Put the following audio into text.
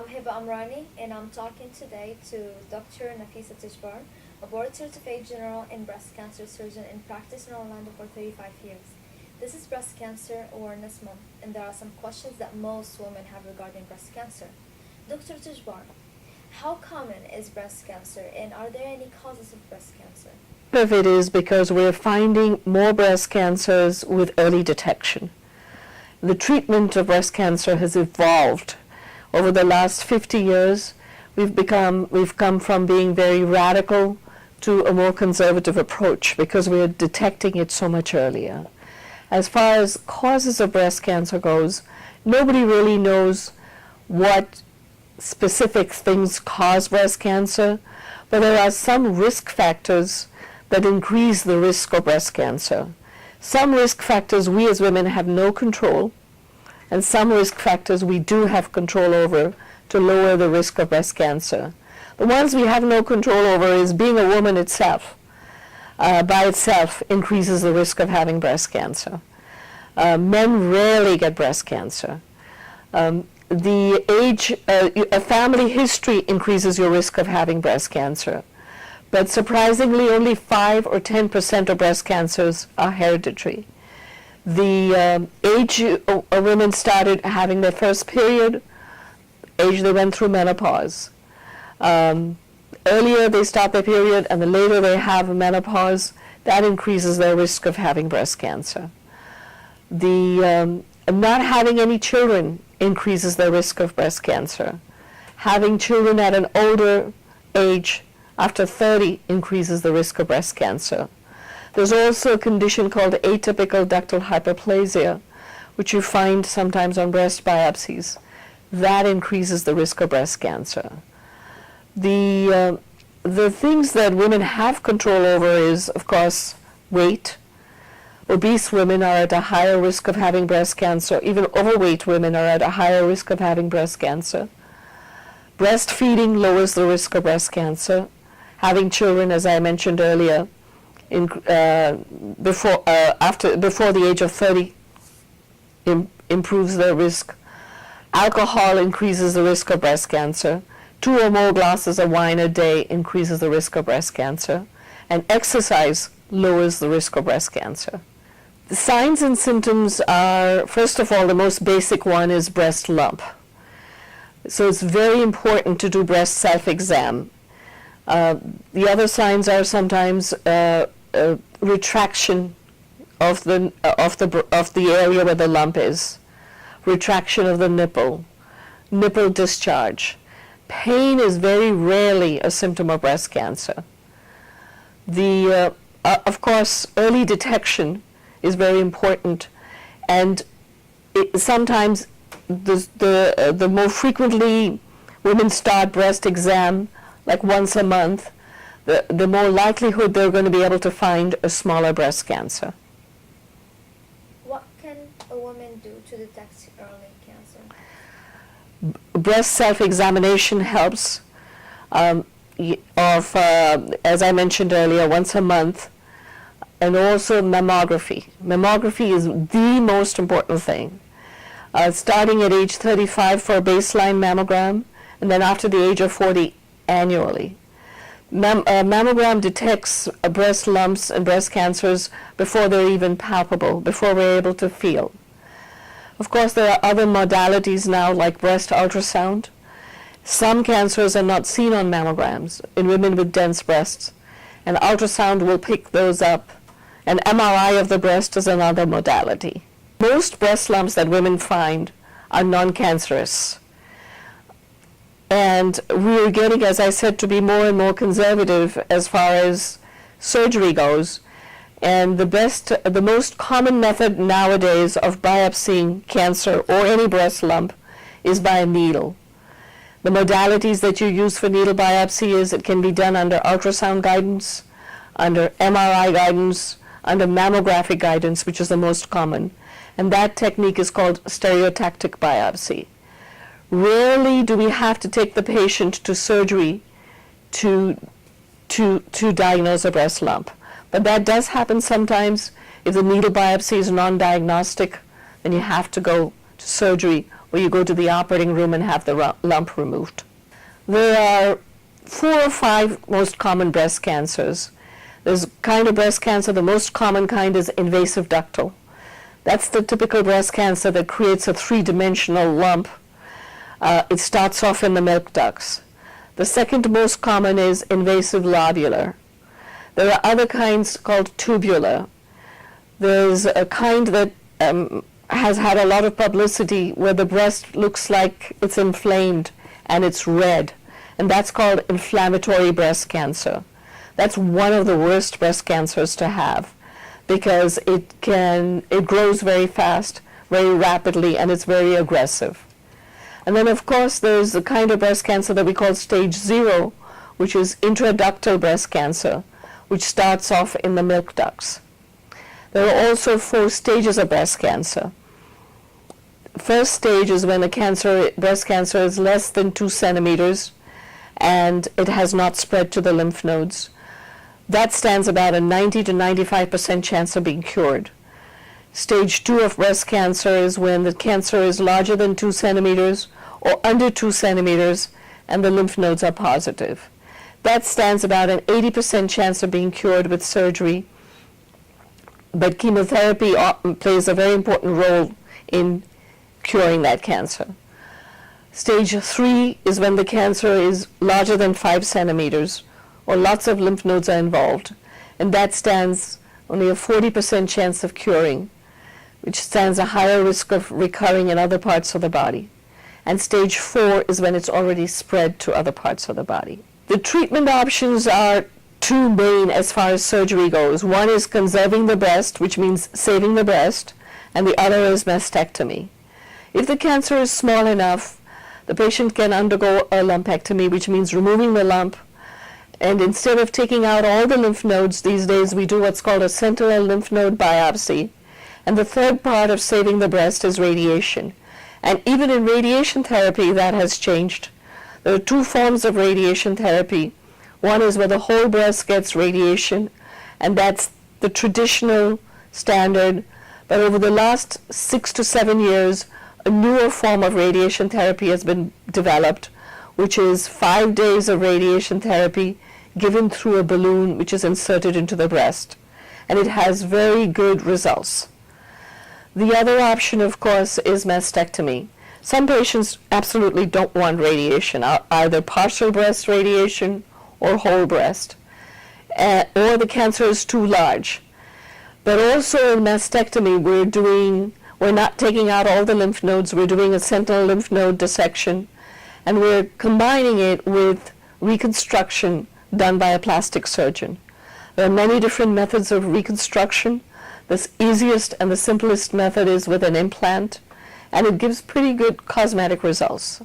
I'm Hiba Amrani, and I'm talking today to Dr. Nafissa Tejpar, a board-certified general and breast cancer surgeon in practice in Orlando for 35 years. This is Breast Cancer Awareness Month, and there are some questions that most women have regarding breast cancer. Dr. Tejpar, how common is breast cancer, and are there any causes of breast cancer? Part of it is because we're finding more breast cancers with early detection. The treatment of breast cancer has evolved. Over the last 50 years, we've come from being very radical to a more conservative approach because we are detecting it so much earlier. As far as causes of breast cancer goes, nobody really knows what specific things cause breast cancer, but there are some risk factors that increase the risk of breast cancer. Some risk factors we as women have no control, and some risk factors we do have control over to lower the risk of breast cancer. The ones we have no control over is being a woman itself. By itself increases the risk of having breast cancer. Men rarely get breast cancer. The age, a family history increases your risk of having breast cancer. But surprisingly, only 5 or 10% of breast cancers are hereditary. The age women started having their first period, age they went through menopause. Earlier they start their period and the later they have menopause, that increases their risk of having breast cancer. The not having any children increases their risk of breast cancer. Having children at an older age, after 30, increases the risk of breast cancer. There's also a condition called atypical ductal hyperplasia, which you find sometimes on breast biopsies. That increases the risk of breast cancer. The things that women have control over is, of course, weight. Obese women are at a higher risk of having breast cancer. Even overweight women are at a higher risk of having breast cancer. Breastfeeding lowers the risk of breast cancer. Having children, as I mentioned earlier, before the age of 30 improves their risk. Alcohol increases the risk of breast cancer. 2 or more glasses of wine a day increases the risk of breast cancer. And exercise lowers the risk of breast cancer. The signs and symptoms are, first of all, the most basic one is breast lump. So it's very important to do breast self-exam. The other signs are sometimes retraction of the area where the lump is, retraction of the nipple discharge. Pain is very rarely a symptom of breast cancer. Of course, early detection is very important, and sometimes the more frequently women start breast exam, like once a month, the more likelihood they're going to be able to find a smaller breast cancer. What can a woman do to detect early cancer? Breast self-examination helps, as I mentioned earlier, once a month, and also mammography. Mammography is the most important thing. Starting at age 35 for a baseline mammogram, and then after the age of 40, annually. Mammogram detects breast lumps and breast cancers before they're even palpable, before we're able to feel. Of course, there are other modalities now like breast ultrasound. Some cancers are not seen on mammograms in women with dense breasts, and ultrasound will pick those up. An MRI of the breast is another modality. Most breast lumps that women find are non-cancerous. And we're getting, as I said, to be more and more conservative as far as surgery goes. And the most common method nowadays of biopsying cancer or any breast lump is by a needle. The modalities that you use for needle biopsy is it can be done under ultrasound guidance, under MRI guidance, under mammographic guidance, which is the most common. And that technique is called stereotactic biopsy. Rarely do we have to take the patient to surgery to diagnose a breast lump. But that does happen sometimes. If the needle biopsy is non-diagnostic, then you have to go to surgery where you go to the operating room and have the lump removed. There are 4 or 5 most common breast cancers. There's kind of breast cancer, the most common kind is invasive ductal. That's the typical breast cancer that creates a 3-dimensional lump. It starts off in the milk ducts. The second most common is invasive lobular. There are other kinds called tubular. There's a kind that has had a lot of publicity where the breast looks like it's inflamed and it's red, and that's called inflammatory breast cancer. That's one of the worst breast cancers to have because it grows very fast, very rapidly, and it's very aggressive. And then of course there's the kind of breast cancer that we call stage 0, which is intraductal breast cancer, which starts off in the milk ducts. There are also 4 stages of breast cancer. First stage is when the breast cancer is less than 2 centimeters and it has not spread to the lymph nodes. That stands about a 90 to 95% chance of being cured. Stage 2 of breast cancer is when the cancer is larger than 2 centimeters or under 2 centimeters and the lymph nodes are positive. That stands about an 80% chance of being cured with surgery, but chemotherapy plays a very important role in curing that cancer. Stage 3 is when the cancer is larger than 5 centimeters or lots of lymph nodes are involved, and that stands only a 40% chance of curing, which stands a higher risk of recurring in other parts of the body. And stage 4 is when it's already spread to other parts of the body. The treatment options are 2 main as far as surgery goes. One is conserving the breast, which means saving the breast, and the other is mastectomy. If the cancer is small enough, the patient can undergo a lumpectomy, which means removing the lump, and instead of taking out all the lymph nodes, these days we do what's called a sentinel lymph node biopsy. And the third part of saving the breast is radiation. And even in radiation therapy, that has changed. There are 2 forms of radiation therapy. One is where the whole breast gets radiation, and that's the traditional standard. But over the last 6 to 7 years, a newer form of radiation therapy has been developed, which is 5 days of radiation therapy given through a balloon which is inserted into the breast. And it has very good results. The other option, of course, is mastectomy. Some patients absolutely don't want radiation, either partial breast radiation or whole breast, or the cancer is too large. But also in mastectomy, we're not taking out all the lymph nodes, we're doing a sentinel lymph node dissection, and we're combining it with reconstruction done by a plastic surgeon. There are many different methods of reconstruction. The easiest and the simplest method is with an implant, and it gives pretty good cosmetic results.